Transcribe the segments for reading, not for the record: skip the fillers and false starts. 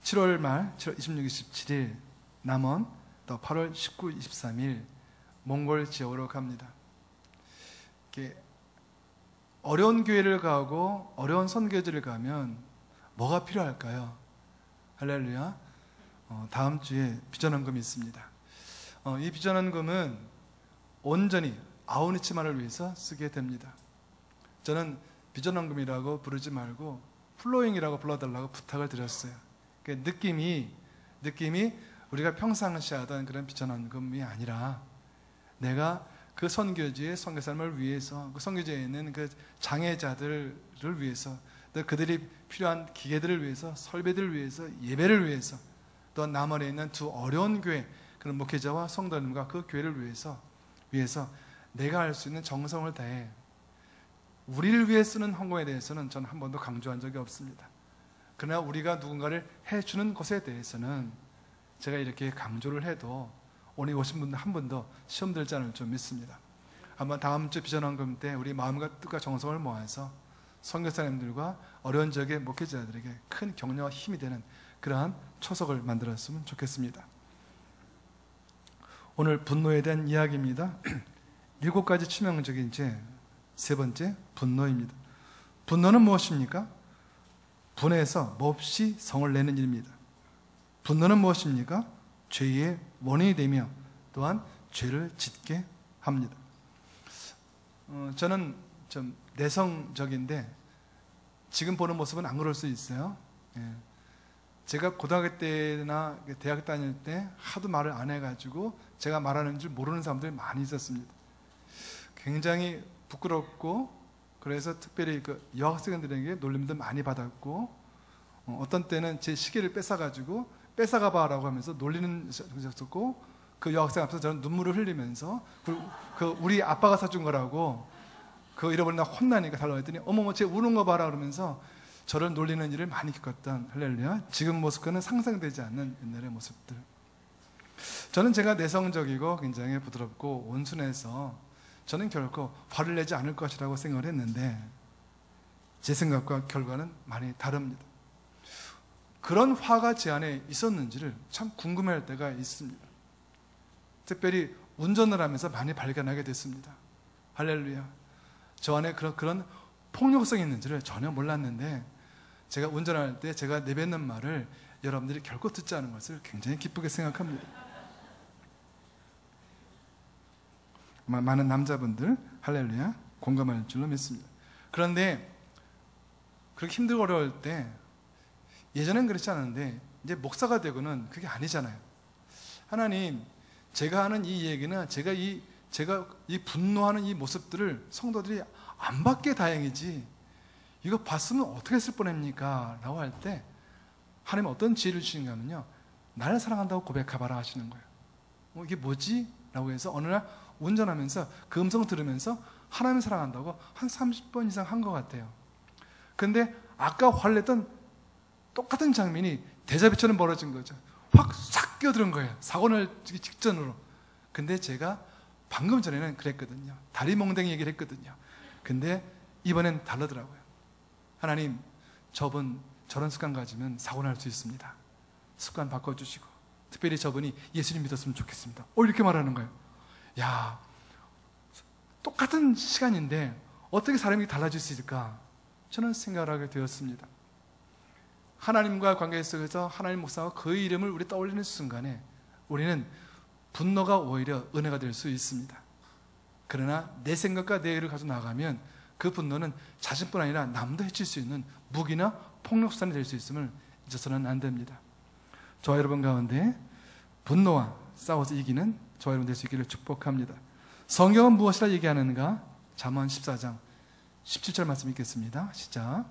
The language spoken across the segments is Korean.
7월 말 7월 26, 27일 남원, 또 8월 19, 23일 몽골 지역으로 갑니다. 이렇게 어려운 교회를 가고 어려운 선교지를 가면 뭐가 필요할까요? 할렐루야. 다음 주에 비전헌금이 있습니다. 이 비전헌금은 온전히 아우니치만을 위해서 쓰게 됩니다. 저는 비전헌금이라고 부르지 말고 플로잉이라고 불러달라고 부탁을 드렸어요. 그 느낌이 우리가 평상시 하던 그런 비전헌금이 아니라 내가 그 선교지의 선교사님을 위해서, 그 선교지에 있는 그 장애자들을 위해서, 또 그들이 필요한 기계들을 위해서, 설비들을 위해서, 예배를 위해서, 또 남원에 있는 두 어려운 교회, 그런 목회자와 성도님과 그 교회를 위해서 내가 할 수 있는 정성을 다해 우리를 위해 쓰는 헌금에 대해서는 저는 한 번도 강조한 적이 없습니다. 그러나 우리가 누군가를 해주는 것에 대해서는 제가 이렇게 강조를 해도 오늘 오신 분들 한 분도 시험 들지 않을 줄 믿습니다. 한번 다음 주 비전헌금 때 우리 마음과 뜻과 정성을 모아서 선교사님들과 어려운 지역의 목회자들에게 큰 격려와 힘이 되는 그러한 초석을 만들었으면 좋겠습니다. 오늘 분노에 대한 이야기입니다. 7가지 치명적인 죄, 세 번째 분노입니다. 분노는 무엇입니까? 분해서 몹시 성을 내는 일입니다. 분노는 무엇입니까? 죄의 원인이 되며 또한 죄를 짓게 합니다. 저는 좀 내성적인데 지금 보는 모습은 안 그럴 수 있어요. 제가 고등학교 때나 대학 다닐 때 하도 말을 안 해가지고 제가 말하는 줄 모르는 사람들이 많이 있었습니다. 굉장히 부끄럽고, 그래서 특별히 그 여학생들에게 놀림도 많이 받았고, 어떤 때는 제 시계를 뺏어가지고 뺏어가 봐라고 하면서 놀리는 적이 있었고, 그 여학생 앞에서 저는 눈물을 흘리면서 우리 아빠가 사준 거라고 그거 잃어버리나 혼나니까 달라고 했더니 어머머 쟤 우는 거 봐라 그러면서 저를 놀리는 일을 많이 겪었던, 할렐루야, 지금 모습과는 상상되지 않는 옛날의 모습들. 저는 제가 내성적이고 굉장히 부드럽고 온순해서 저는 결코 화를 내지 않을 것이라고 생각을 했는데 제 생각과 결과는 많이 다릅니다. 그런 화가 제 안에 있었는지를 참 궁금해할 때가 있습니다. 특별히 운전을 하면서 많이 발견하게 됐습니다. 할렐루야. 저 안에 그런 폭력성이 있는지를 전혀 몰랐는데 제가 운전할 때 제가 내뱉는 말을 여러분들이 결코 듣지 않은 것을 굉장히 기쁘게 생각합니다. 많은 남자분들 할렐루야 공감할 줄로 믿습니다. 그런데 그렇게 힘들고 어려울 때 예전엔 그렇지 않은데 이제 목사가 되고는 그게 아니잖아요. 하나님, 제가 하는 이 얘기는 제가 이 분노하는 이 모습들을 성도들이 안 받게 다행이지 이거 봤으면 어떻게 했을 뻔합니까? 라고 할 때 하나님 어떤 지혜를 주신가 하면요, 나를 사랑한다고 고백해봐라 하시는 거예요. 이게 뭐지? 라고 해서 어느 날 운전하면서 그 음성 들으면서 하나님 사랑한다고 한 30번 이상 한 것 같아요. 근데 아까 화를 냈던 똑같은 장면이 대자비처럼 벌어진 거죠. 확 싹 끼어드는 거예요. 사고 날 직전으로. 근데 제가 방금 전에는 그랬거든요. 다리 몽댕이 얘기를 했거든요. 근데 이번엔 다르더라고요. 하나님, 저분 저런 습관 가지면 사고 날 수 있습니다. 습관 바꿔주시고, 특별히 저분이 예수님 믿었으면 좋겠습니다. 이렇게 말하는 거예요. 야, 똑같은 시간인데 어떻게 사람이 달라질 수 있을까? 저는 생각을 하게 되었습니다. 하나님과 관계 속에서 하나님 목사가 그의 이름을 우리 떠올리는 순간에 우리는 분노가 오히려 은혜가 될 수 있습니다. 그러나 내 생각과 내 의를 가지고 나가면 그 분노는 자신뿐 아니라 남도 해칠 수 있는 무기나 폭력수단이 될 수 있음을 잊어서는 안 됩니다. 저와 여러분 가운데 분노와 싸워서 이기는 저와 여러분 될 수 있기를 축복합니다. 성경은 무엇이라 얘기하는가? 잠언 14장 17절 말씀 읽겠습니다. 시작.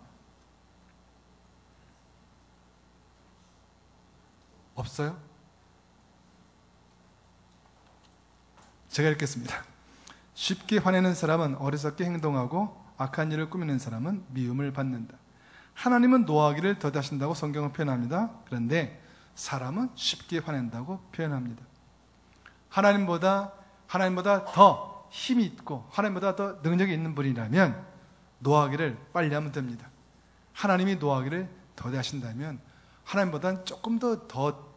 없어요? 제가 읽겠습니다. 쉽게 화내는 사람은 어리석게 행동하고 악한 일을 꾸미는 사람은 미움을 받는다. 하나님은 노하기를 더디하신다고 성경은 표현합니다. 그런데 사람은 쉽게 화낸다고 표현합니다. 하나님보다 더 힘이 있고 하나님보다 더 능력이 있는 분이라면 노하기를 빨리 하면 됩니다. 하나님이 노하기를 더디하신다면 하나님보다는 조금 더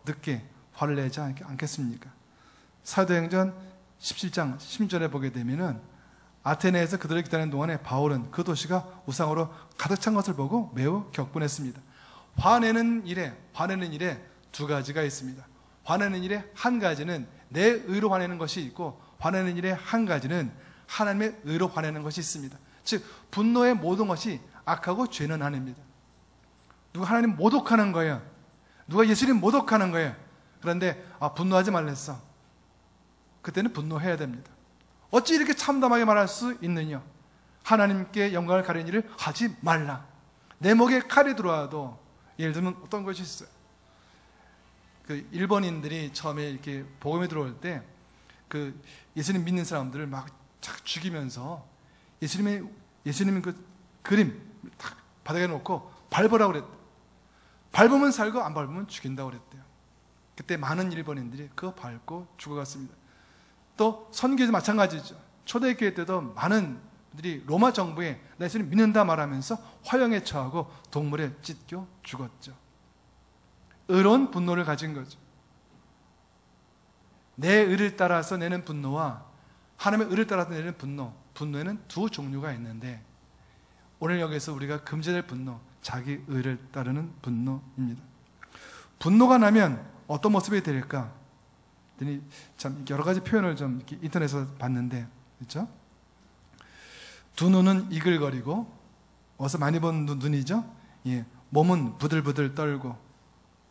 늦게 화를 내지 않겠습니까? 사도행전 17장 16절에 보게 되면은 아테네에서 그들을 기다리는 동안에 바울은 그 도시가 우상으로 가득 찬 것을 보고 매우 격분했습니다. 화내는 일에 두 가지가 있습니다. 화내는 일에 한 가지는 내 의로 화내는 것이 있고, 화내는 일에 한 가지는 하나님의 의로 화내는 것이 있습니다. 즉 분노의 모든 것이 악하고 죄는 아닙니다. 누가 하나님 모독하는 거예요. 누가 예수님 모독하는 거예요. 그런데 분노하지 말랬어. 그때는 분노해야 됩니다. 어찌 이렇게 참담하게 말할 수 있느냐? 하나님께 영광을 가리는 일을 하지 말라. 내 목에 칼이 들어와도, 예를 들면 어떤 것이 있어요. 그 일본인들이 처음에 이렇게 복음에 들어올 때 그 예수님 믿는 사람들을 막 죽이면서 예수님의 그 그림 딱 바닥에 놓고 밟으라고 그랬대요. 밟으면 살고 안 밟으면 죽인다고 그랬대요. 그때 많은 일본인들이 그거 밟고 죽어갔습니다. 또 선교도 마찬가지죠. 초대교회 때도 많은 분들이 로마 정부에 나 예수님 믿는다 말하면서 화형에 처하고 동물에 찢겨 죽었죠. 의로운 분노를 가진 거죠. 내 의를 따라서 내는 분노와 하나님의 의를 따라서 내는 분노에는 두 종류가 있는데, 오늘 여기서 우리가 금지될 분노, 자기 의를 따르는 분노입니다. 분노가 나면 어떤 모습이 될까? 참 여러 가지 표현을 좀 이렇게 인터넷에서 봤는데, 그렇죠? 두 눈은 이글거리고, 어서 많이 본 눈이죠? 예, 몸은 부들부들 떨고,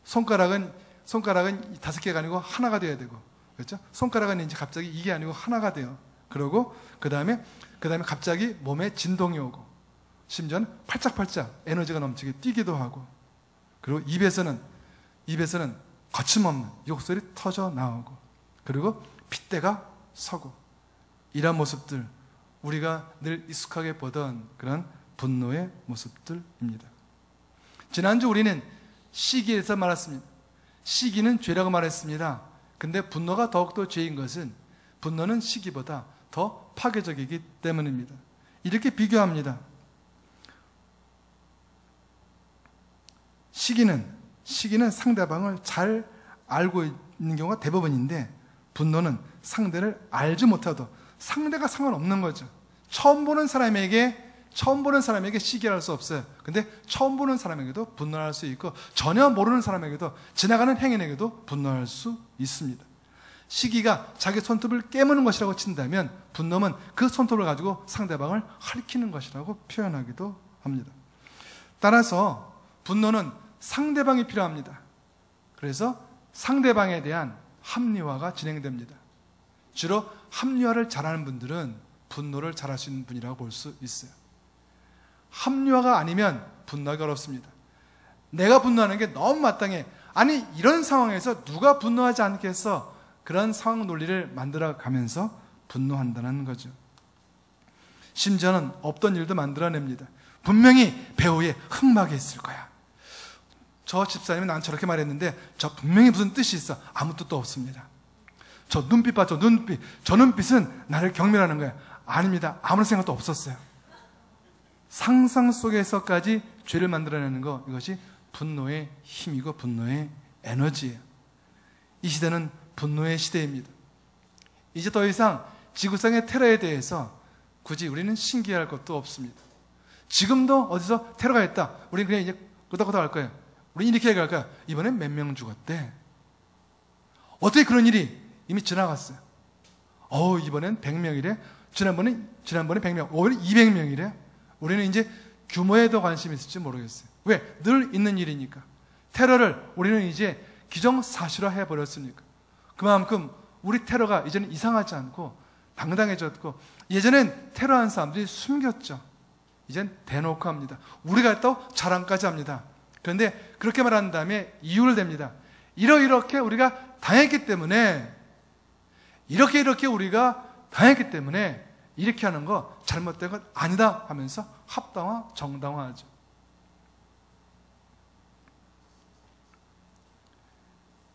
손가락은 5개가 아니고 하나가 되어야 되고, 그렇죠? 손가락은 이제 갑자기 이게 아니고 하나가 돼요. 그러고 그 다음에 갑자기 몸에 진동이 오고, 심지어는 팔짝팔짝 에너지가 넘치게 뛰기도 하고, 그리고 입에서는 거침없는 욕설이 터져 나오고, 그리고 핏대가 서고, 이런 모습들, 우리가 늘 익숙하게 보던 그런 분노의 모습들입니다. 지난주 우리는 시기에서 말했습니다. 시기는 죄라고 말했습니다. 근데 분노가 더욱더 죄인 것은, 분노는 시기보다 더 파괴적이기 때문입니다. 이렇게 비교합니다. 시기는 상대방을 잘 알고 있는 경우가 대부분인데, 분노는 상대를 알지 못하도 상대가 상관없는 거죠. 처음 보는 사람에게 시기할 수 없어요. 근데 처음 보는 사람에게도 분노할 수 있고, 전혀 모르는 사람에게도, 지나가는 행인에게도 분노할 수 있습니다. 시기가 자기 손톱을 깨무는 것이라고 친다면, 분노는 그 손톱을 가지고 상대방을 핥히는 것이라고 표현하기도 합니다. 따라서 분노는 상대방이 필요합니다. 그래서 상대방에 대한 합리화가 진행됩니다. 주로 합리화를 잘하는 분들은 분노를 잘할 수 있는 분이라고 볼 수 있어요. 합리화가 아니면 분노하기 어렵습니다. 내가 분노하는 게 너무 마땅해. 아니, 이런 상황에서 누가 분노하지 않겠어? 그런 상황 논리를 만들어 가면서 분노한다는 거죠. 심지어는 없던 일도 만들어냅니다. 분명히 배우에 흑막이 있을 거야. 저 집사님이 난 저렇게 말했는데 저 분명히 무슨 뜻이 있어. 아무 뜻도 없습니다. 저 눈빛 봐, 저 눈빛은 나를 경멸하는 거야. 아닙니다. 아무런 생각도 없었어요. 상상 속에서까지 죄를 만들어내는 것, 이것이 분노의 힘이고 분노의 에너지예요. 이 시대는 분노의 시대입니다. 이제 더 이상 지구상의 테러에 대해서 굳이 우리는 신기할 것도 없습니다. 지금도 어디서 테러가 있다, 우리는 그냥 이제 끄덕끄덕 할 거예요. 우리는 이렇게 얘기할 거야. 이번엔 몇 명 죽었대. 어떻게 그런 일이 이미 지나갔어요. 이번엔 100명이래. 지난번에 100명, 오히려 200명이래. 우리는 이제 규모에 더 관심이 있을지 모르겠어요. 왜? 늘 있는 일이니까. 테러를 우리는 이제 기정사실화 해버렸으니까. 그만큼 우리 테러가 이제는 이상하지 않고 당당해졌고, 예전엔 테러한 사람들이 숨겼죠. 이젠 대놓고 합니다. 우리가 또 자랑까지 합니다. 그런데 그렇게 말한 다음에 이유를 댑니다. 이렇게 우리가 당했기 때문에, 이렇게 우리가 당했기 때문에 이렇게 하는 거 잘못된 건 아니다 하면서 합당화, 정당화하죠.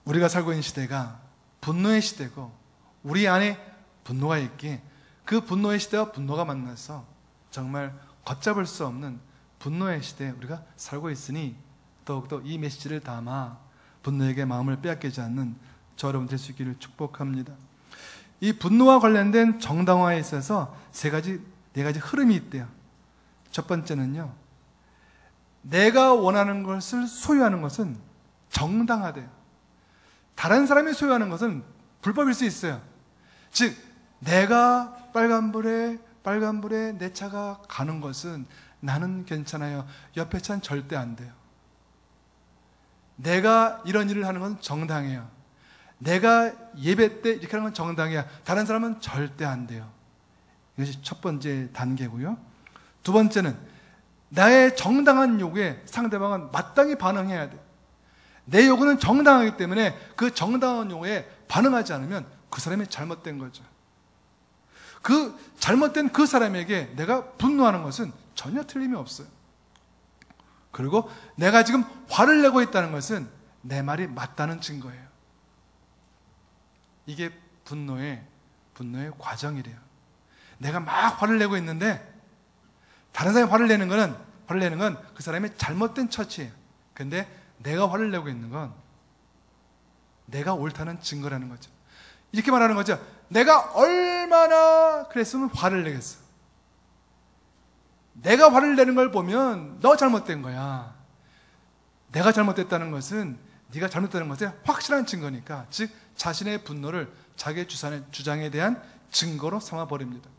우리가 살고 있는 시대가 분노의 시대고, 우리 안에 분노가 있기에 그 분노의 시대와 분노가 만나서 정말 걷잡을 수 없는 분노의 시대에 우리가 살고 있으니 더욱더 이 메시지를 담아 분노에게 마음을 빼앗기지 않는 저 여러분 될 수 있기를 축복합니다. 이 분노와 관련된 정당화에 있어서 네 가지 흐름이 있대요. 첫 번째는요, 내가 원하는 것을 소유하는 것은 정당하대요. 다른 사람이 소유하는 것은 불법일 수 있어요. 즉, 내가 빨간불에 내 차가 가는 것은 나는 괜찮아요. 옆에 차는 절대 안 돼요. 내가 이런 일을 하는 건 정당해요. 내가 예배 때 이렇게 하는 건 정당해요. 다른 사람은 절대 안 돼요. 이것이 첫 번째 단계고요. 두 번째는 나의 정당한 요구에 상대방은 마땅히 반응해야 돼요. 내 요구는 정당하기 때문에 그 정당한 요구에 반응하지 않으면 그 사람이 잘못된 거죠. 그 잘못된 그 사람에게 내가 분노하는 것은 전혀 틀림이 없어요. 그리고 내가 지금 화를 내고 있다는 것은 내 말이 맞다는 증거예요. 이게 분노의 과정이래요. 내가 막 화를 내고 있는데 다른 사람이 화를 내는 건 그 사람의 잘못된 처치예요. 근데 내가 화를 내고 있는 건 내가 옳다는 증거라는 거죠. 이렇게 말하는 거죠. 내가 얼마나 그랬으면 화를 내겠어. 내가 화를 내는 걸 보면 너 잘못된 거야. 내가 잘못됐다는 것은 네가 잘못되는 것에 확실한 증거니까, 즉 자신의 분노를 자기의 주장에 대한 증거로 삼아버립니다.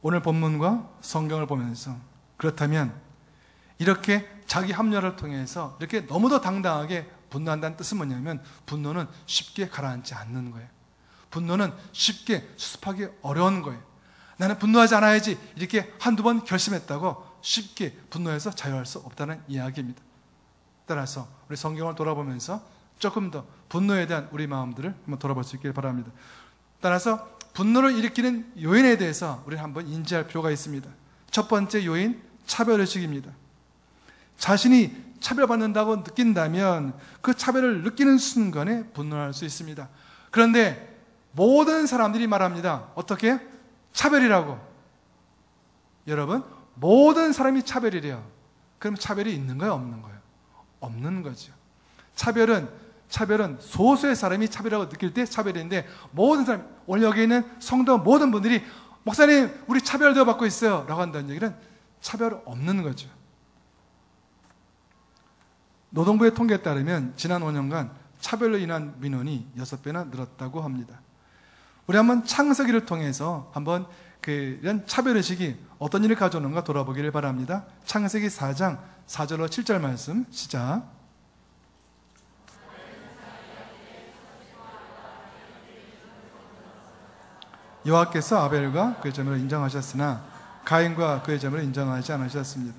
오늘 본문과 성경을 보면서 그렇다면 이렇게 자기 합리화를 통해서 이렇게 너무도 당당하게 분노한다는 뜻은 뭐냐면, 분노는 쉽게 가라앉지 않는 거예요. 분노는 쉽게 수습하기 어려운 거예요. 나는 분노하지 않아야지 이렇게 한두 번 결심했다고 쉽게 분노해서 자유할 수 없다는 이야기입니다. 따라서 우리 성경을 돌아보면서 조금 더 분노에 대한 우리 마음들을 한번 돌아볼 수 있길 바랍니다. 따라서 분노를 일으키는 요인에 대해서 우리는 한번 인지할 필요가 있습니다. 첫 번째 요인, 차별의식입니다. 자신이 차별받는다고 느낀다면 그 차별을 느끼는 순간에 분노할 수 있습니다. 그런데 모든 사람들이 말합니다. 어떻게? 차별이라고. 여러분, 모든 사람이 차별이래요. 그럼 차별이 있는 거예요? 없는 거예요? 없는 거죠. 차별은 소수의 사람이 차별이라고 느낄 때 차별인데, 모든 사람, 오늘 여기 있는 성도 모든 분들이 목사님 우리 차별도 받고 있어요 라고 한다는 얘기는 차별 없는 거죠. 노동부의 통계에 따르면 지난 5년간 차별로 인한 민원이 6배나 늘었다고 합니다. 우리 한번 창세기를 통해서 한번 이런 차별의식이 어떤 일을 가져오는가 돌아보기를 바랍니다. 창세기 4장 4절로 7절 말씀 시작. 여호와께서 아벨과 그의 제물을 인정하셨으나 가인과 그의 제물을 인정하지 않으셨습니다.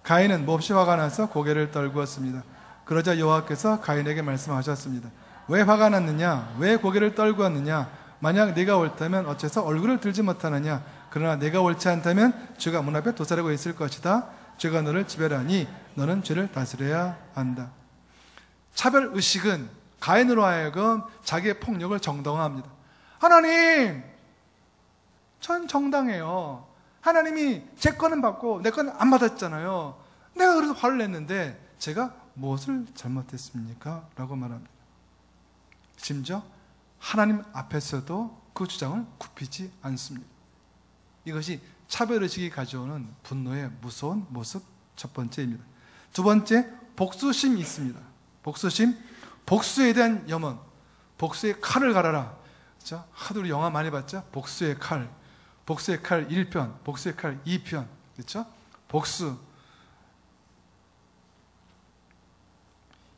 가인은 몹시 화가 나서 고개를 떨구었습니다. 그러자 여호와께서 가인에게 말씀하셨습니다. 왜 화가 났느냐? 왜 고개를 떨구었느냐? 만약 네가 옳다면 어째서 얼굴을 들지 못하느냐? 그러나 네가 옳지 않다면 죄가 문 앞에 도사리고 있을 것이다. 죄가 너를 지배하니 너는 죄를 다스려야 한다. 차별의식은 가인으로 하여금 자기의 폭력을 정당화합니다. 하나님, 전 정당해요. 하나님이 제 거는 받고 내 거는 안 받았잖아요. 내가 그래서 화를 냈는데 제가 무엇을 잘못했습니까? 라고 말합니다. 심지어 하나님 앞에서도 그 주장을 굽히지 않습니다. 이것이 차별의식이 가져오는 분노의 무서운 모습 첫 번째입니다. 두 번째, 복수심이 있습니다. 복수심, 복수에 대한 염원, 복수의 칼을 갈아라. 그렇죠? 하도 우리 영화 많이 봤죠? 복수의 칼 1편, 복수의 칼 2편, 그렇죠? 복수.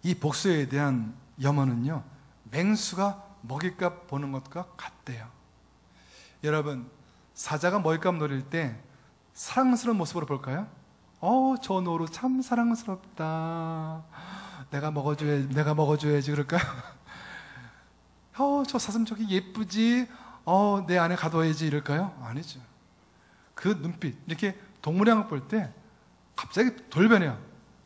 이 복수에 대한 염원은요, 맹수가 먹잇값 보는 것과 같대요. 여러분, 사자가 먹잇값 노릴 때 사랑스러운 모습으로 볼까요? 저 노루 참 사랑스럽다. 내가 먹어줘야지 그럴까요? 저 사슴 저기 예쁘지? 내 안에 가둬야지 이럴까요? 아니죠. 그 눈빛, 이렇게 동물의 양을 볼 때 갑자기 돌변해요.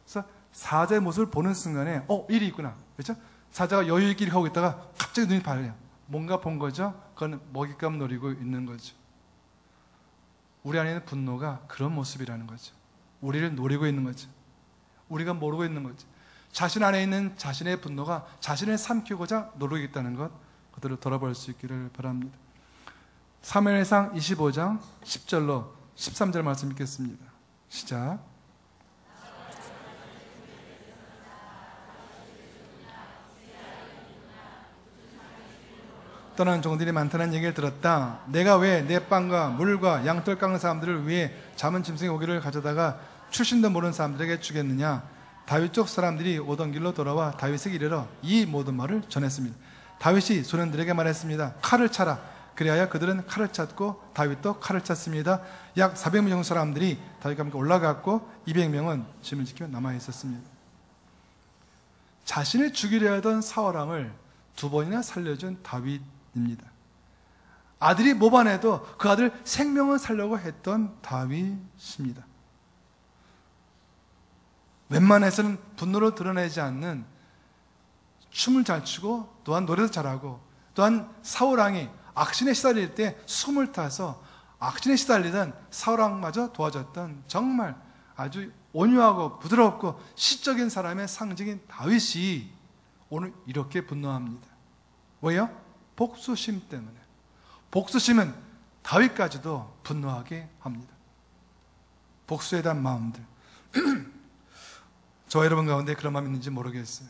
그래서 사자의 모습을 보는 순간에 일이 있구나. 그렇죠? 사자가 여유 있게 하고 있다가 갑자기 눈이 밝아요. 뭔가 본 거죠? 그건 먹잇감 노리고 있는 거죠. 우리 안에 있는 분노가 그런 모습이라는 거죠. 우리를 노리고 있는 거죠. 우리가 모르고 있는 거죠. 자신 안에 있는 자신의 분노가 자신을 삼키고자 노리고 있다는 것, 그들을 돌아볼 수 있기를 바랍니다. 사무엘상 25장 10절로 13절 말씀 읽겠습니다. 시작. 떠난 종들이 많다는 얘기를 들었다. 내가 왜 내 빵과 물과 양털 깎는 사람들을 위해 잠은 짐승의 고기를 가져다가 출신도 모르는 사람들에게 주겠느냐. 다윗 쪽 사람들이 오던 길로 돌아와 다윗에게 이르러 이 모든 말을 전했습니다. 다윗이 소년들에게 말했습니다. 칼을 차라. 그리하여 그들은 칼을 찼고 다윗도 칼을 찼습니다. 약 400명 정도 사람들이 다윗과 함께 올라갔고 200명은 짐을 지키며 남아 있었습니다. 자신을 죽이려 하던 사울왕을 2번이나 살려준 다윗입니다. 아들이 모반해도 그 아들 생명을 살려고 했던 다윗입니다. 웬만해서는 분노를 드러내지 않는, 춤을 잘 추고 또한 노래도 잘하고, 또한 사울왕이 악신에 시달릴 때 숨을 타서 악신에 시달리던 사울왕마저 도와줬던 정말 아주 온유하고 부드럽고 시적인 사람의 상징인 다윗이 오늘 이렇게 분노합니다. 왜요? 복수심 때문에. 복수심은 다윗까지도 분노하게 합니다. 복수에 대한 마음들. 저와 여러분 가운데 그런 마음이 있는지 모르겠어요.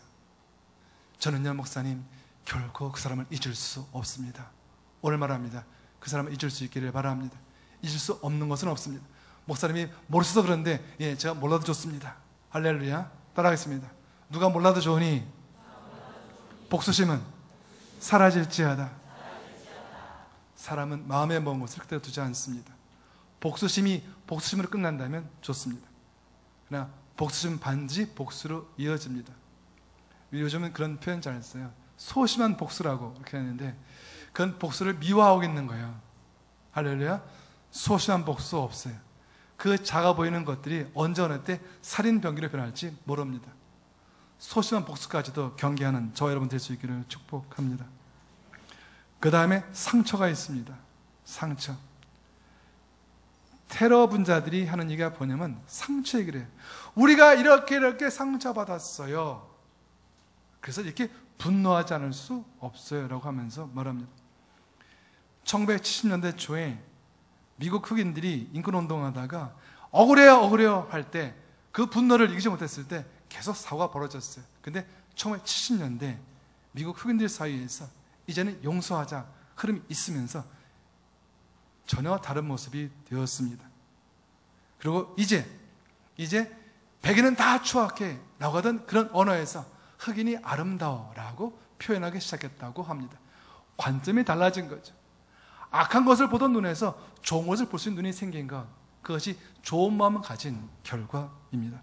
저는요, 목사님, 결코 그 사람을 잊을 수 없습니다. 오늘 말합니다. 그 사람을 잊을 수 있기를 바랍니다. 잊을 수 없는 것은 없습니다. 목사님이 모르셔서 그런데, 예, 제가 몰라도 좋습니다. 할렐루야. 따라하겠습니다. 누가 몰라도 좋으니 복수심은 사라질지어다. 사람은 마음에 먹은 것을 그대로 두지 않습니다. 복수심이 복수심으로 끝난다면 좋습니다. 그러나 복수심은 반드시 복수로 이어집니다. 요즘은 그런 표현 잘 써요. 소심한 복수라고 이렇게 하는데, 그건 복수를 미화하고 있는 거예요. 할렐루야. 소심한 복수 없어요. 그 작아 보이는 것들이 언제 어느 때 살인병기로 변할지 모릅니다. 소심한 복수까지도 경계하는 저와 여러분 될 수 있기를 축복합니다. 그 다음에 상처가 있습니다. 상처. 테러 분자들이 하는 얘기가 뭐냐면 상처 얘기를 해요. 우리가 이렇게 상처받았어요. 그래서 이렇게 분노하지 않을 수 없어요 라고 하면서 말합니다. 1970년대 초에 미국 흑인들이 인권운동하다가 억울해요 할 때, 그 분노를 이기지 못했을 때 계속 사고가 벌어졌어요. 근데 1970년대 미국 흑인들 사이에서 이제는 용서하자 흐름이 있으면서 전혀 다른 모습이 되었습니다. 그리고 이제 백인은 다 추악해 라고 하던 그런 언어에서 흑인이 아름다워라고 표현하기 시작했다고 합니다. 관점이 달라진 거죠. 악한 것을 보던 눈에서 좋은 것을 볼 수 있는 눈이 생긴 것, 그것이 좋은 마음을 가진 결과입니다.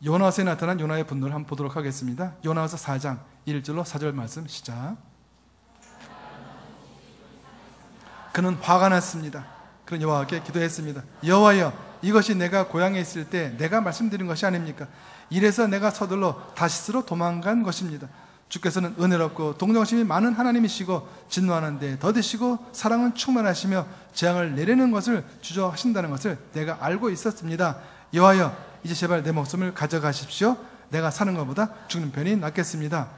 요나서에 나타난 요나의 분노를 한번 보도록 하겠습니다. 요나서 4장 1절로 4절 말씀 시작. 그는 화가 났습니다. 그는 여호와께 기도했습니다. 여호와여, 이것이 내가 고향에 있을 때 내가 말씀드린 것이 아닙니까? 이래서 내가 서둘러 다시스로 도망간 것입니다. 주께서는 은혜롭고 동정심이 많은 하나님이시고 진노하는데 더디시고 사랑은 충만하시며 재앙을 내리는 것을 주저하신다는 것을 내가 알고 있었습니다. 여호와여, 이제 제발 내 목숨을 가져가십시오. 내가 사는 것보다 죽는 편이 낫겠습니다.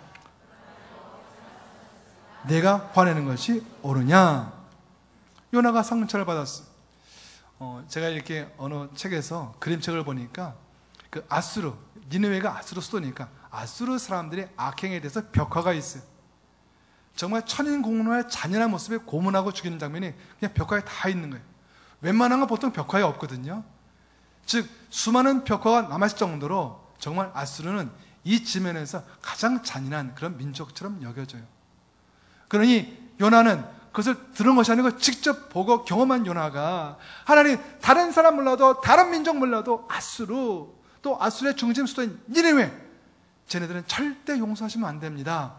내가 화내는 것이 옳으냐? 요나가 상처를 받았어. 제가 이렇게 어느 책에서 그림책을 보니까 그 아수르, 니느웨가 아수르 수도니까 아수르 사람들의 악행에 대해서 벽화가 있어요. 정말 천인공노의 잔인한 모습에 고문하고 죽이는 장면이 그냥 벽화에 다 있는 거예요. 웬만한 건 보통 벽화에 없거든요. 즉 수많은 벽화가 남았을 정도로 정말 아수르는 이 지면에서 가장 잔인한 그런 민족처럼 여겨져요. 그러니 요나는 그것을 들은 것이 아니고 직접 보고 경험한 요나가, 하나님, 다른 사람 몰라도 다른 민족 몰라도 아수르, 또 아수르의 중심 수도인 니느웨, 쟤네들은 절대 용서하시면 안 됩니다.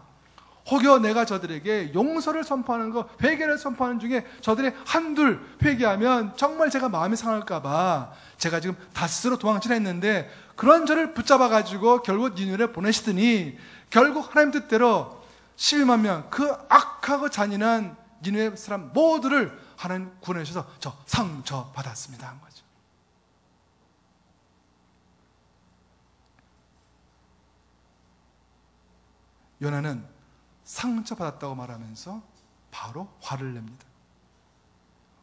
혹여 내가 저들에게 용서를 선포하는 거, 회개를 선포하는 중에 저들이 한둘 회개하면 정말 제가 마음이 상할까 봐 제가 지금 다스로 도망치려 했는데, 그런 저를 붙잡아가지고 결국 니느웨를 보내시더니 결국 하나님 뜻대로 12만 명, 그 악하고 잔인한 니느웨 사람 모두를 하나님 구원해 주셔서 저 상처 받았습니다 한 거죠. 요나는 상처받았다고 말하면서 바로 화를 냅니다.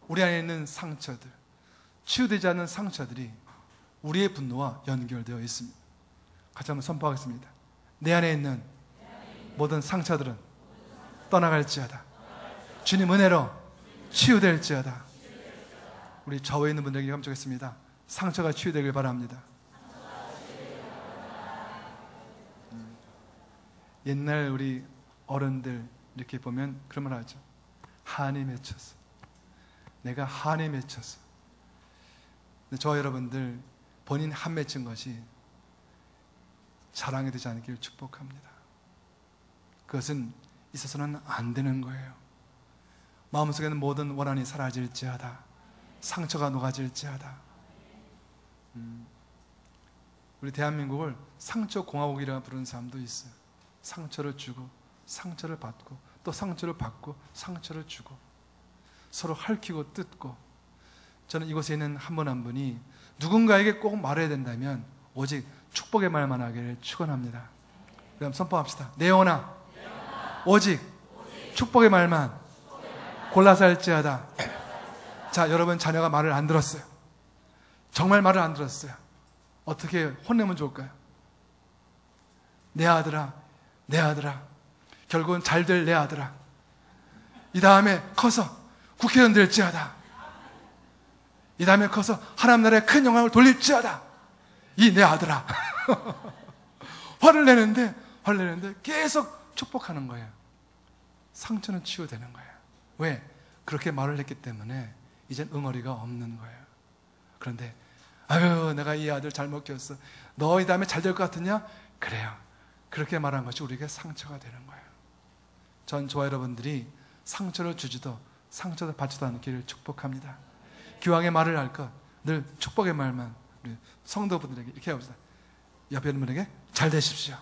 우리 안에 있는 상처들, 치유되지 않는 상처들이 우리의 분노와 연결되어 있습니다. 같이 한번 선포하겠습니다. 내 안에 있는 모든 상처들은 떠나갈지어다. 주님 은혜로 치유될지어다. 우리 좌우에 있는 분들에게 감촉했습니다. 상처가 치유되길 바랍니다. 옛날 우리 어른들 이렇게 보면 그런 말 하죠. 한이 맺혔어. 내가 한이 맺혔어. 근데 저와 여러분들 본인 한 맺힌 것이 자랑이 되지 않기를 축복합니다. 그것은 있어서는 안 되는 거예요. 마음속에는 모든 원한이 사라질지어다. 상처가 녹아질지어다. 우리 대한민국을 상처공화국이라 부르는 사람도 있어요. 상처를 주고 상처를 받고 또 상처를 받고 상처를 주고 서로 핥히고 뜯고. 저는 이곳에 있는 한 분 한 분이 누군가에게 꼭 말해야 된다면 오직 축복의 말만 하기를 축원합니다. 그럼 선포합시다. 내 영혼아, 오직 축복의 말만 골라서 할지어다. 자, 여러분 자녀가 말을 안 들었어요. 정말 말을 안 들었어요. 어떻게 혼내면 좋을까요? 내 아들아, 내 아들아, 결국은 잘 될 내 아들아, 이 다음에 커서 국회의원 될지어다. 이 다음에 커서 하나님 나라에 큰 영광을 돌릴지어다. 이 내 아들아. 화를 내는데 계속 축복하는 거예요. 상처는 치유되는 거예요. 왜? 그렇게 말을 했기 때문에 이젠 응어리가 없는 거예요. 그런데 아유, 내가 이 아들 잘못 키웠어. 너 이 다음에 잘 될 것 같으냐? 그래요. 그렇게 말한 것이 우리에게 상처가 되는 거예요. 전 저와 여러분들이 상처를 주지도 상처를 받지도 않기를 축복합니다. 기왕의 말을 할 것, 늘 축복의 말만 우리 성도분들에게 이렇게 해봅시다. 옆에 있는 분에게 잘 되십시오.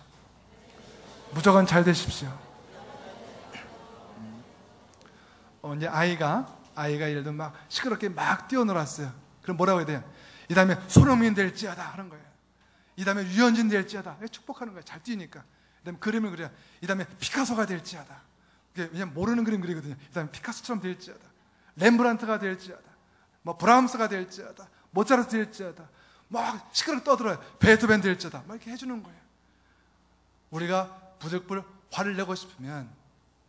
무조건 잘 되십시오. 이제 아이가 예를 들면 막 시끄럽게 막 뛰어놀았어요. 그럼 뭐라고 해야 돼요? 이 다음에 손흥민 될지어다 하는 거예요. 이 다음에 유현진 될지어다. 축복하는 거예요. 잘 뛰니까. 그 다음에 그림을 그려요. 이 다음에 피카소가 될지어다. 왜냐면 모르는 그림 그리거든요. 이 다음에 피카소처럼 될지어다. 렘브란트가 될지어다. 뭐 브라함스가 될지어다. 모차르트 될지어다. 막 시끄럽게 떠들어요. 베토벤 될지어다. 막 이렇게 해주는 거예요. 우리가 부득불 화를 내고 싶으면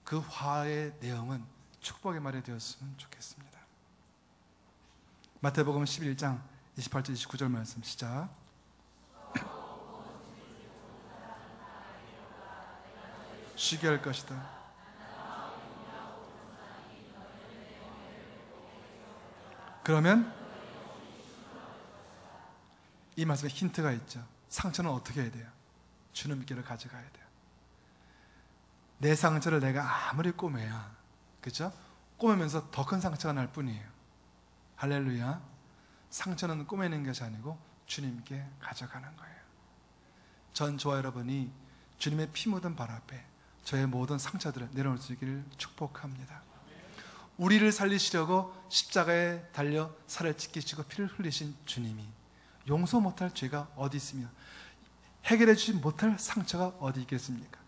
그 화의 내용은 축복의 말이 되었으면 좋겠습니다. 마태복음 11장 28절 29절 말씀 시작. 쉬게 할 것이다. 그러면 이 말씀에 힌트가 있죠. 상처는 어떻게 해야 돼요? 주님께로 가져가야 돼요. 내 상처를 내가 아무리 꼬매야, 그렇죠? 꼬매면서 더 큰 상처가 날 뿐이에요. 할렐루야. 상처는 꼬매는 것이 아니고 주님께 가져가는 거예요. 전 저와 여러분이 주님의 피 묻은 발 앞에 저의 모든 상처들을 내려놓을 수 있기를 축복합니다. 우리를 살리시려고 십자가에 달려 살을 찢기시고 피를 흘리신 주님이 용서 못할 죄가 어디 있으며 해결해 주지 못할 상처가 어디 있겠습니까?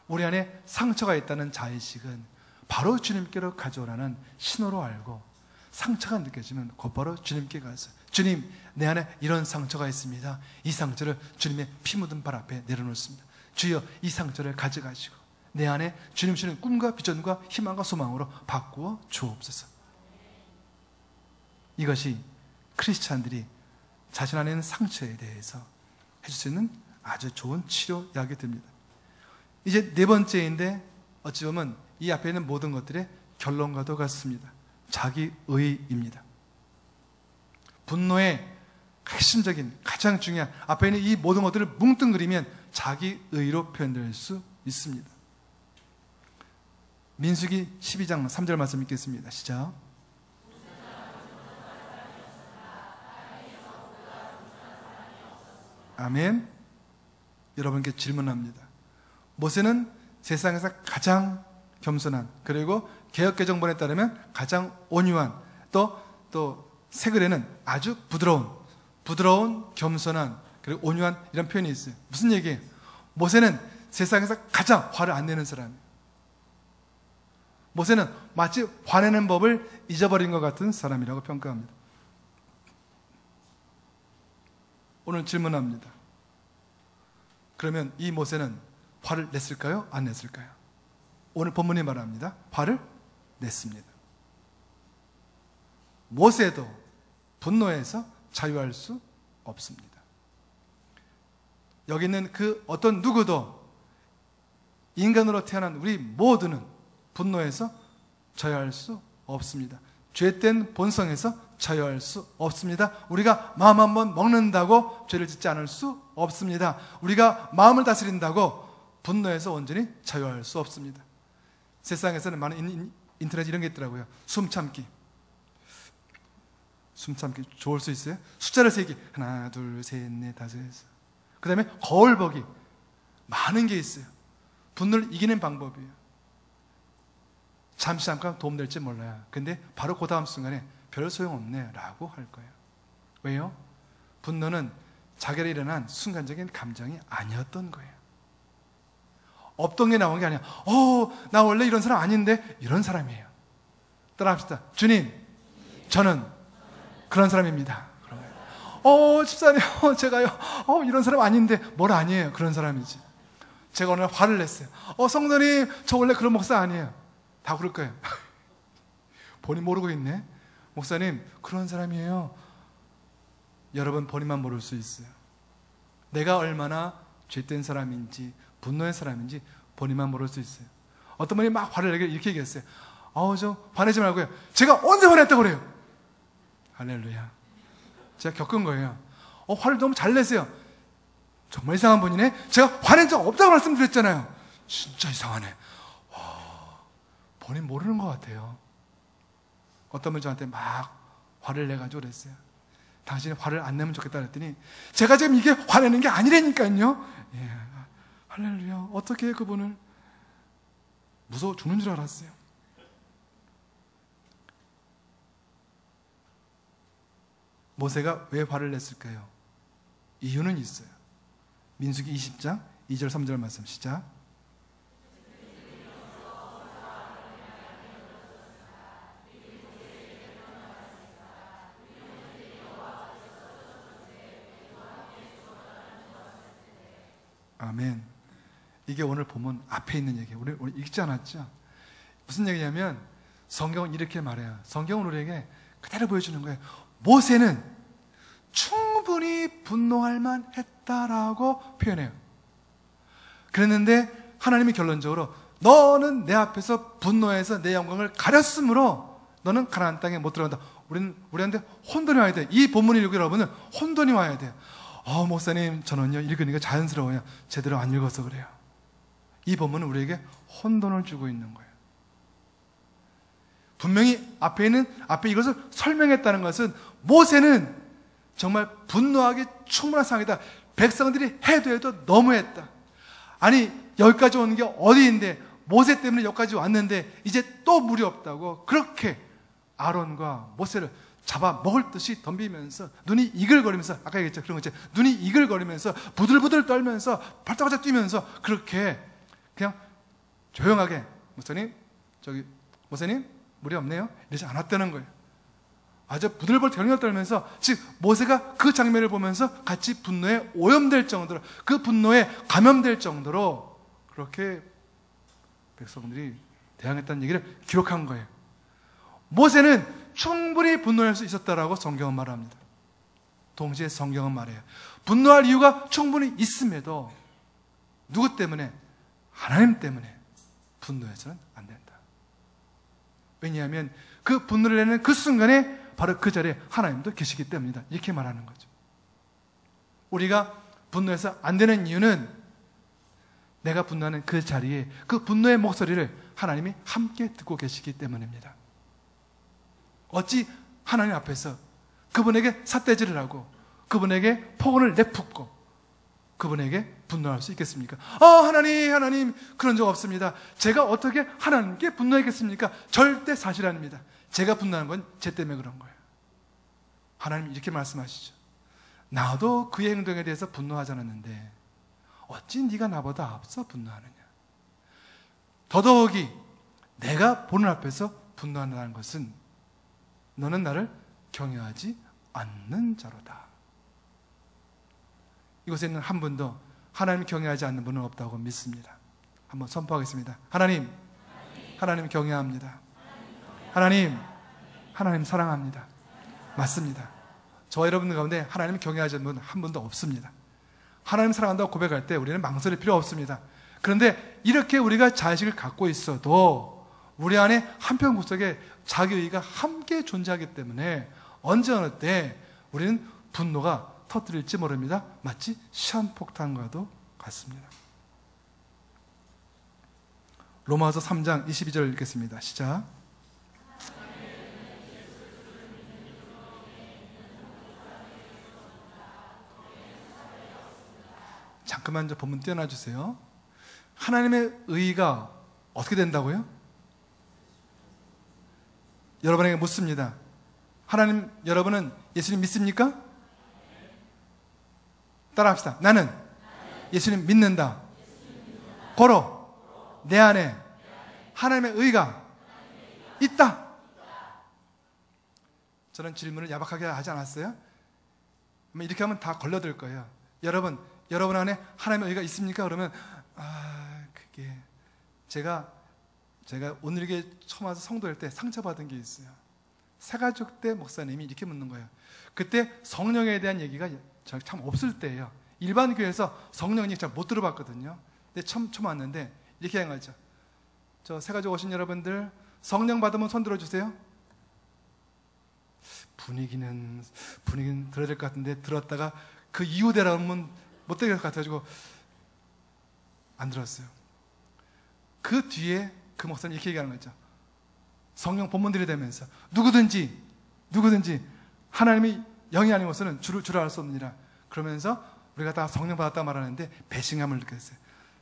우리 안에 상처가 있다는 자의식은 바로 주님께로 가져오라는 신호로 알고, 상처가 느껴지면 곧바로 주님께 가서 주님, 내 안에 이런 상처가 있습니다. 이 상처를 주님의 피 묻은 발 앞에 내려놓습니다. 주여, 이 상처를 가져가시고 내 안에 주님 주시는 꿈과 비전과 희망과 소망으로 바꾸어 주옵소서. 이것이 크리스찬들이 자신 안에 있는 상처에 대해서 해줄 수 있는 아주 좋은 치료약이 됩니다. 이제 네 번째인데 어찌 보면 이 앞에 있는 모든 것들의 결론과도 같습니다. 자기의입니다. 분노의 핵심적인 가장 중요한 앞에 있는 이 모든 것들을 뭉뚱그리면 자기의로 표현될 수 있습니다. 민수기 12장 3절 말씀 읽겠습니다. 시작. 아멘. 여러분께 질문합니다. 모세는 세상에서 가장 겸손한, 그리고 개역개정본에 따르면 가장 온유한, 또 세글에는 아주 부드러운 겸손한, 그리고 온유한 이런 표현이 있어요. 무슨 얘기예요? 모세는 세상에서 가장 화를 안 내는 사람이에요. 모세는 마치 화내는 법을 잊어버린 것 같은 사람이라고 평가합니다. 오늘 질문합니다. 그러면 이 모세는 화를 냈을까요? 안 냈을까요? 오늘 본문이 말합니다. 화를 냈습니다. 모세도 분노해서 자유할 수 없습니다. 여기 있는 그 어떤 누구도 인간으로 태어난 우리 모두는 분노해서 자유할 수 없습니다. 죄된 본성에서 자유할 수 없습니다. 우리가 마음 한번 먹는다고 죄를 짓지 않을 수 없습니다. 우리가 마음을 다스린다고 분노해서 온전히 자유할 수 없습니다. 세상에서는 많은 인터넷 이런 게 있더라고요. 숨참기 좋을 수 있어요? 숫자를 세기 하나 둘 셋 넷 다섯 그 다음에 거울 보기 많은 게 있어요. 분노를 이기는 방법이에요. 잠깐 도움될지 몰라요. 근데 바로 그 다음 순간에 별 소용없네 라고 할 거예요. 왜요? 분노는 자기를 일어난 순간적인 감정이 아니었던 거예요. 없던 게 나온 게 아니야. 나 원래 이런 사람 아닌데 이런 사람이에요. 따라합시다. 주님, 저는 그런 사람입니다. 집사님, 제가요, 이런 사람 아닌데 뭘 아니에요. 그런 사람이지. 제가 오늘 화를 냈어요. 성도님, 저 원래 그런 목사 아니에요. 다 그럴 거예요. 본인 모르고 있네. 목사님, 그런 사람이에요. 여러분 본인만 모를 수 있어요. 내가 얼마나 죄된 사람인지 분노의 사람인지 본인만 모를 수 있어요. 어떤 분이 막 화를 내게 이렇게 얘기했어요. 저 화내지 말고요. 제가 언제 화냈다고 그래요? 할렐루야. 제가 겪은 거예요. 화를 너무 잘 내세요. 정말 이상한 분이네. 제가 화낸 적 없다고 말씀드렸잖아요. 진짜 이상하네. 본인 모르는 것 같아요. 어떤 분이 저한테 막 화를 내가지고 그랬어요. 당신이 화를 안 내면 좋겠다 그랬더니 제가 지금 이게 화내는 게 아니라니까요. 예. 할렐루야. 어떻게 그분을 무서워 죽는 줄 알았어요. 모세가 왜 화를 냈을까요? 이유는 있어요. 민수기 20장 2절 3절 말씀 시작. 아멘. 이게 오늘 보면 앞에 있는 얘기예요. 우리 읽지 않았죠? 무슨 얘기냐면 성경은 이렇게 말해요. 성경은 우리에게 그대로 보여주는 거예요. 모세는 충분히 분노할 만했다라고 표현해요. 그랬는데 하나님이 결론적으로 너는 내 앞에서 분노해서 내 영광을 가렸으므로 너는 가나안 땅에 못 들어간다. 우리한테 혼돈이 와야 돼. 이 본문을 읽으 여러분은 혼돈이 와야 돼요. 목사님, 저는요 읽으니까 자연스러워요. 제대로 안 읽어서 그래요. 이 본문은 우리에게 혼돈을 주고 있는 거예요. 분명히 앞에 이것을 설명했다는 것은 모세는 정말 분노하기 충분한 상황이다. 백성들이 해도 너무했다. 아니 여기까지 오는 게 어디인데 모세 때문에 여기까지 왔는데 이제 또 물이 없다고 그렇게 아론과 모세를 잡아 먹을 듯이 덤비면서 눈이 이글거리면서 아까 얘기했죠. 그런 거 있죠. 눈이 이글거리면서 부들부들 떨면서 발짝발짝 뛰면서 그렇게 그냥 조용하게 모세님 물이 없네요. 이러지 않았다는 거예요. 아주 부들부들 결렬 떨면서 즉 모세가 그 장면을 보면서 같이 분노에 오염될 정도로 그 분노에 감염될 정도로 그렇게 백성들이 대항했다는 얘기를 기록한 거예요. 모세는 충분히 분노할 수 있었다라고 성경은 말합니다. 동시에 성경은 말해요. 분노할 이유가 충분히 있음에도 누구 때문에? 하나님 때문에 분노해서는 안 된다. 왜냐하면 그 분노를 내는 그 순간에 바로 그 자리에 하나님도 계시기 때문이다. 이렇게 말하는 거죠. 우리가 분노해서 안 되는 이유는 내가 분노하는 그 자리에 그 분노의 목소리를 하나님이 함께 듣고 계시기 때문입니다. 어찌 하나님 앞에서 그분에게 삿대질을 하고 그분에게 폭언을 내붓고 그분에게 분노할 수 있겠습니까? 하나님 그런 적 없습니다. 제가 어떻게 하나님께 분노했겠습니까? 절대 사실 아닙니다. 제가 분노하는 건 제 때문에 그런 거예요. 하나님 이렇게 말씀하시죠. 나도 그의 행동에 대해서 분노하지 않았는데 어찌 네가 나보다 앞서 분노하느냐. 더더욱이 내가 보는 앞에서 분노한다는 것은 너는 나를 경외하지 않는 자로다. 이곳에 있는 한 분도 하나님 경외하지 않는 분은 없다고 믿습니다. 한번 선포하겠습니다. 하나님 경외합니다. 하나님 사랑합니다. 맞습니다. 저와 여러분 가운데 하나님 경외하지 않는 분 한 분도 없습니다. 하나님 사랑한다고 고백할 때 우리는 망설일 필요 없습니다. 그런데 이렇게 우리가 자의식을 갖고 있어도 우리 안에 한편 구석에 자기의가 함께 존재하기 때문에 언제 어느 때 우리는 분노가 터뜨릴지 모릅니다. 마치 시한폭탄과도 같습니다. 로마서 3장 22절 읽겠습니다. 시작. 잠깐만 저 본문 띄워놔주세요. 하나님의 의가 어떻게 된다고요? 여러분에게 묻습니다. 여러분은 예수님 믿습니까? 따라합시다. 나는 예수님 믿는다. 고로 내 안에 하나님의 의가 있다. 저는 질문을 야박하게 하지 않았어요? 이렇게 하면 다 걸려들 거예요. 여러분 안에 하나님의 의가 있습니까? 그러면 그게 제가 오늘 이게 처음 와서 성도할 때 상처받은 게 있어요. 새가족 때 목사님이 이렇게 묻는 거예요. 그때 성령에 대한 얘기가 참 없을 때예요. 일반 교회에서 성령 얘기 잘 못 들어봤거든요. 근데 처음 왔는데 이렇게 한 거죠. 저 새가족 오신 여러분들 성령 받으면 손 들어주세요. 분위기는 들어야 될 것 같은데 들었다가 그 이유대라면 못 되게 될 것 같아가지고 안 들었어요. 그 뒤에 그 목사님 이렇게 얘기하는 거죠. 성령 본문들이 되면서 누구든지 하나님이 영이 아니고서는 주를 알 수 없느니라. 그러면서 우리가 다 성령 받았다 말하는데 배신감을 느꼈어요.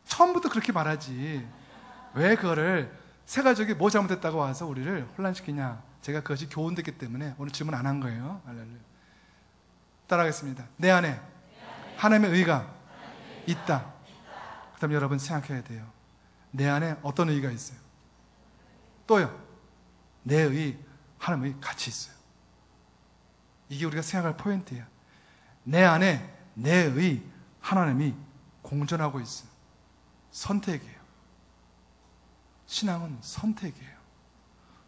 처음부터 그렇게 말하지 왜 그거를 새가족이 뭐 잘못했다고 와서 우리를 혼란시키냐. 제가 그것이 교훈됐기 때문에 오늘 질문 안 한 거예요. 할렐루야. 따라하겠습니다. 내 안에 하나님의 의가 있다. 그다음 여러분 생각해야 돼요. 내 안에 어떤 의가 있어요? 또요. 내 의, 하나님의 의 같이 있어요. 이게 우리가 생각할 포인트예요. 내 안에 내 의, 하나님이 공존하고 있어요. 선택이에요. 신앙은 선택이에요.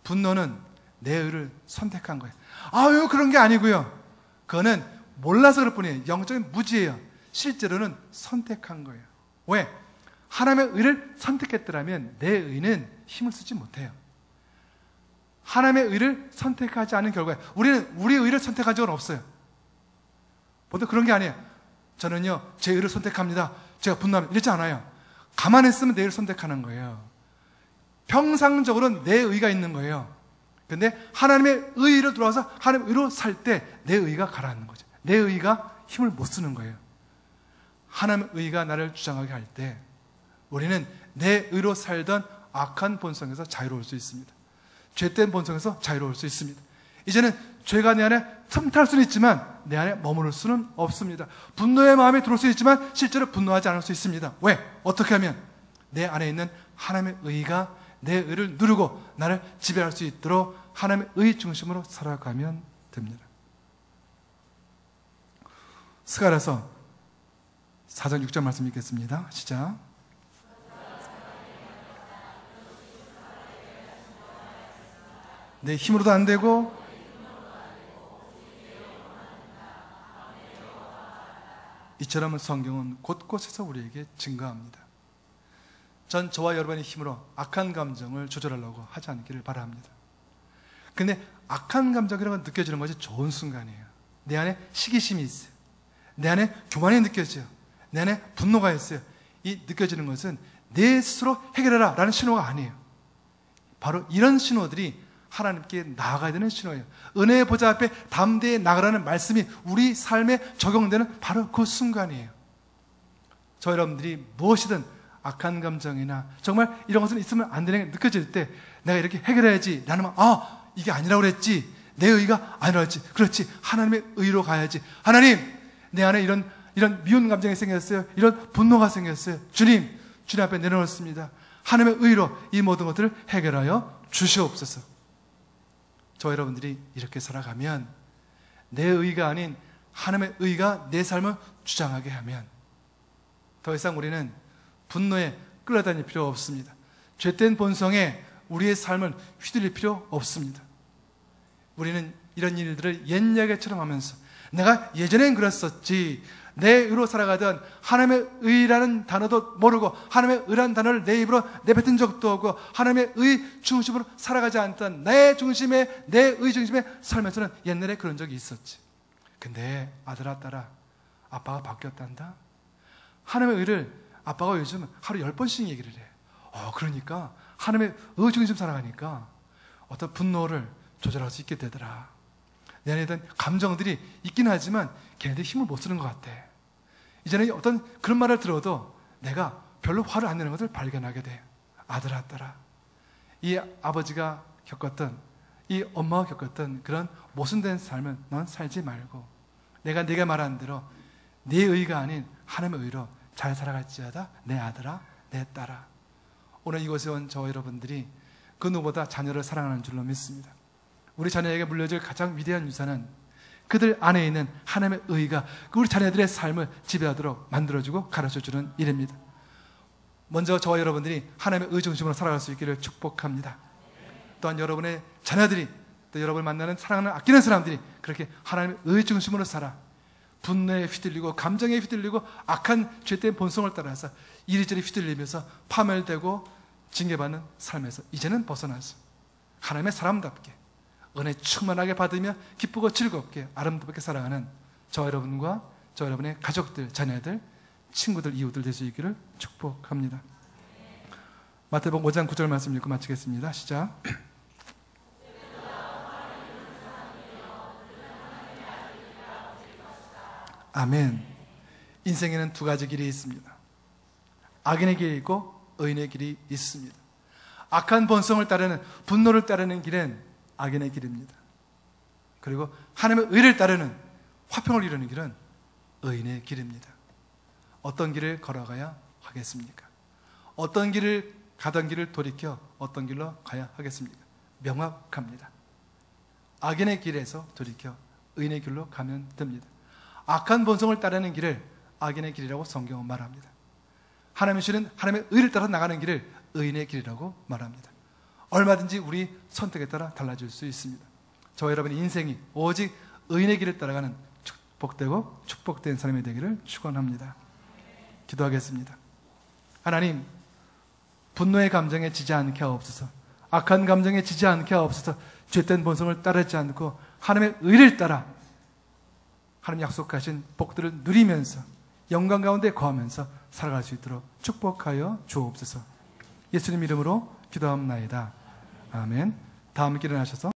분노는 내 의를 선택한 거예요. 왜 그런 게 아니고요. 그거는 몰라서 그럴 뿐이에요. 영적인 무지예요. 실제로는 선택한 거예요. 왜? 하나님의 의를 선택했더라면 내 의는 힘을 쓰지 못해요. 하나님의 의를 선택하지 않은 결과에 우리는 우리의 의를 선택한 적은 없어요. 보통 그런 게 아니에요. 저는요 제 의를 선택합니다. 제가 분노하면 이러지 않아요. 가만히 있으면 내 의를 선택하는 거예요. 평상적으로는 내 의가 있는 거예요. 근데 하나님의 의로 들어와서 하나님의 의로 살 때 내 의가 가라앉는 거죠. 내 의가 힘을 못 쓰는 거예요. 하나님의 의가 나를 주장하게 할 때 우리는 내 의로 살던 악한 본성에서 자유로울 수 있습니다. 죄된 본성에서 자유로울 수 있습니다. 이제는 죄가 내 안에 틈탈 수는 있지만 내 안에 머무를 수는 없습니다. 분노의 마음이 들어올 수 있지만 실제로 분노하지 않을 수 있습니다. 왜? 어떻게 하면? 내 안에 있는 하나님의 의가 내 의를 누르고 나를 지배할 수 있도록 하나님의 의 중심으로 살아가면 됩니다. 스가랴서 4장 6절 말씀 읽겠습니다. 시작. 내 힘으로도 안 되고 이처럼 성경은 곳곳에서 우리에게 증거합니다. 전 저와 여러분의 힘으로 악한 감정을 조절하려고 하지 않기를 바랍니다. 근데 악한 감정이라고 느껴지는 것이 좋은 순간이에요. 내 안에 시기심이 있어요. 내 안에 교만이 느껴져요. 내 안에 분노가 있어요. 이 느껴지는 것은 내 스스로 해결해라 라는 신호가 아니에요. 바로 이런 신호들이 하나님께 나아가야 되는 신호예요. 은혜의 보좌 앞에 담대히 나가라는 말씀이 우리 삶에 적용되는 바로 그 순간이에요. 저 여러분들이 무엇이든 악한 감정이나 정말 이런 것은 있으면 안 되는 게 느껴질 때 내가 이렇게 해결해야지 라는 이게 아니라고 그랬지, 내 의가 아니라고 그랬지, 그렇지, 하나님의 의로 가야지, 하나님 내 안에 이런 이런 미운 감정이 생겼어요. 이런 분노가 생겼어요. 주님 앞에 내려놓습니다. 하나님의 의로 이 모든 것들을 해결하여 주시옵소서. 저 여러분들이 이렇게 살아가면 내 의가 아닌 하나님의 의가 내 삶을 주장하게 하면 더 이상 우리는 분노에 끌어다닐 필요 없습니다. 죄된 본성에 우리의 삶을 휘둘릴 필요 없습니다. 우리는 이런 일들을 옛 이야기처럼 하면서 내가 예전엔 그랬었지, 내 의로 살아가던 하나님의 의라는 단어도 모르고 하나님의 의라는 단어를 내 입으로 내뱉은 적도 없고 하나님의 의 중심으로 살아가지 않던 내 의 중심에 살면서는 옛날에 그런 적이 있었지. 근데 아들아 딸아, 아빠가 바뀌었단다. 하나님의 의를 아빠가 요즘 하루 10번씩 얘기를 해. 그러니까 하나님의 의 중심 살아가니까 어떤 분노를 조절할 수 있게 되더라. 내 안에 있던 감정들이 있긴 하지만 걔네들이 힘을 못 쓰는 것 같아. 이제는 어떤 그런 말을 들어도 내가 별로 화를 안 내는 것을 발견하게 돼. 아들아 딸아, 이 아버지가 겪었던, 이 엄마가 겪었던 그런 모순된 삶을 넌 살지 말고 내가 네가 말한 대로 네 의가 아닌 하나님의 의로 잘 살아갈지어다. 내 아들아, 내 딸아. 오늘 이곳에 온 저 여러분들이 그 누구보다 자녀를 사랑하는 줄로 믿습니다. 우리 자녀에게 물려줄 가장 위대한 유산은 그들 안에 있는 하나님의 의가 우리 자녀들의 삶을 지배하도록 만들어주고 가르쳐주는 일입니다. 먼저 저와 여러분들이 하나님의 의 중심으로 살아갈 수 있기를 축복합니다. 또한 여러분의 자녀들이, 또 여러분을 만나는 사랑하는 아끼는 사람들이 그렇게 하나님의 의 중심으로 살아 분노에 휘둘리고 감정에 휘둘리고 악한 죄된 본성을 따라서 이리저리 휘둘리면서 파멸되고 징계받는 삶에서 이제는 벗어나서 하나님의 사람답게 은혜 충만하게 받으며 기쁘고 즐겁게 아름답게 살아가는 저와 여러분과 저 여러분의 가족들, 자녀들, 친구들, 이웃들 될 수 있기를 축복합니다. 마태복음 5장 9절 말씀 읽고 마치겠습니다. 시작. 아멘. 인생에는 두 가지 길이 있습니다. 악인의 길이 있고 의인의 길이 있습니다. 악한 본성을 따르는, 분노를 따르는 길은 악인의 길입니다. 그리고 하나님의 의를 따르는, 화평을 이루는 길은 의인의 길입니다. 어떤 길을 걸어가야 하겠습니까? 어떤 길을 가던 길을 돌이켜 어떤 길로 가야 하겠습니까? 명확합니다. 악인의 길에서 돌이켜 의인의 길로 가면 됩니다. 악한 본성을 따르는 길을 악인의 길이라고 성경은 말합니다. 하나님이 주는 하나님의 의를 따라 나가는 길을 의인의 길이라고 말합니다. 얼마든지 우리 선택에 따라 달라질 수 있습니다. 저와 여러분의 인생이 오직 의인의 길을 따라가는 복되고 축복된 삶이 되기를 축원합니다. 기도하겠습니다. 하나님, 분노의 감정에 지지 않게 하옵소서. 악한 감정에 지지 않게 하옵소서. 죄된 본성을 따르지 않고 하나님의 의를 따라 하나님 약속하신 복들을 누리면서 영광 가운데 거하면서 살아갈 수 있도록 축복하여 주옵소서. 예수님 이름으로 기도합나이다. 아멘. 다 함께 일어나셔서